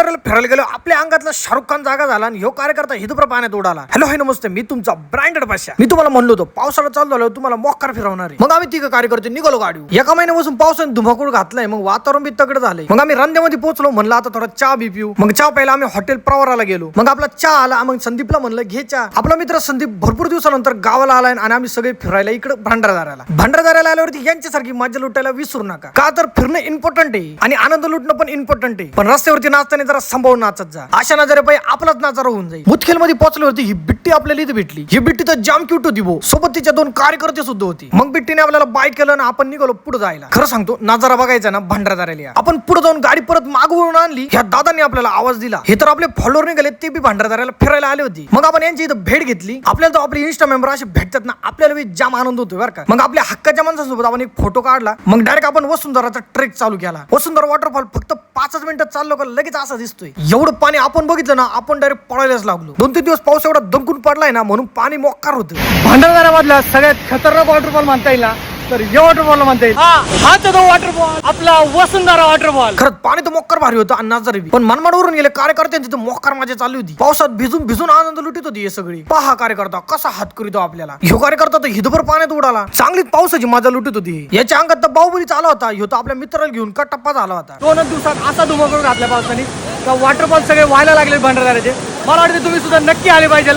भंडारदऱ्याला फिरायला गेलो, आपल्या अंगातला शाहरुख खान जागा झाला आणि ह्यो कार्यकर्ता हिदूपर पाण्यात उडाला. हॅलो हाय नमस्ते, मी तुमचा ब्रँडेड भाषा. मी तुम्हाला म्हणलो होतो पावसाळा चालू झाल्यावर तुम्हाला मोक्कार फिरवणार आहे. मग आम्ही तिघ कार्यकर्ते निघालो गाडी. एका महिन्यापासून पावसाने धुमाकूळ घातलाय, मग वातावरण बी तगड झालंय. मग आम्ही रंध्यामध्ये पोहोचलो, म्हणलं आता थोडा चहा बी पिऊ. मग चहा प्यायला आम्ही हॉटेल प्रवराला गेलो. मग आपला चहा आला, मग संदीपला म्हणलं घे चहा. आपला मित्र संदीप भरपूर दिवसानंतर गावाला आलाय आणि आम्ही सगळे फिरायला इकडे भंडारदऱ्याला आल्यावरती यांच्यासारखी मजा लुटायला विसरू नका, का तर फिरणं इम्पॉर्टंट आहे आणि आनंद लुटणं पण इम्पॉर्टंट आहे. पण रस्त्यावरती नाचताना जरा संभावून नाचत जा, अशा नजरे पाहिजे आपलाच नाचारा होऊन जाईल. मुदखेल मध्ये पोहोचल्यावरती ही बिट्टी आपल्याला इथे भेटली. ही बिट्टी तर जाम क्यूट होती भो, सोबत तिच्या दोन कार्यकर्ते सुद्धा होती. मग बिट्टीने आपल्याला बाय केलं ना आपण निघालो पुढे जायला. खरं सांगतो नजारा बघायचा ना भंडारदऱ्याला. आपण पुढे जाऊन गाडी परत मागवून आणली. ह्या दादांनी आपल्याला आवाज दिला. हे तर आपले फॉलोअर निघाले, ते बी भंडारदऱ्याला फिरायला आले होते. मग आपण यांची इथं भेट घेतली. आपल्याला तो आपले इंस्टा मेंबर असे भेटतात ना, आपल्याला बी जाम आनंद होतो बरं का. मग आपल्या हक्काच्या माणसांसोबत आपण एक फोटो काढला. मग डायरेक्ट आपण वसुंधराचा ट्रेक चालू केला. वसुंधरा वॉटरफॉल फक्त 5 मिनिटात चाललो का लगेच असा दिसतोय. एवढं पाणी आपण बघितलं ना, आपण डायरेक्ट पळायलाच लागलो. 2-3 दिवस पाऊस एवढा दमकून पडलाय ना, म्हणून पाणी मोक्कार होतं. भंडारदऱ्यामधला सगळ्यात खतरनाक वॉटरफॉल म्हणता येईल ना, तर हे वॉटरफॉल म्हणता येईल. हा तो वॉटरफॉल आपला वसुंधरा वॉटरफॉल. खरंच पाणी तर मोक्कार भारी होतं आणि नजारे बी. पण मनमाडवरून गेले कार्यकर्त्यांची तर मोक्कार मजा चालू होती. पावसात भिजून भिजून आनंद लुटीत होती हे सगळी. पहा कार्यकर्ता कसा हात करीतो आपल्याला. ह्यो कार्यकर्ता तर हिदभर पाण्यात उडाला. चांगलीच पावसाची मजा लुटीत होती. याच्या अंगात तर बाहुबली चालू होता. ह्यो तर आपल्या मित्राला घेऊन का टप्पा झाला होता. 2 दिवसात असा धुमाकूळ घातल्या पावसाने का वॉटरफॉल सगळे व्हायला लागले भंडारदऱ्याचे. मला वाटतं तुम्ही सुद्धा नक्की आले पाहिजे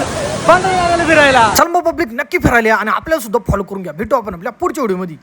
भंडारदऱ्याला फिरायला. चल मग पब्लिक नक्की फिरायला आणि आपल्याला सुद्धा फॉलो करून घ्या. भेटू आपण आपल्या पुढच्या व्हिडिओ मध्ये.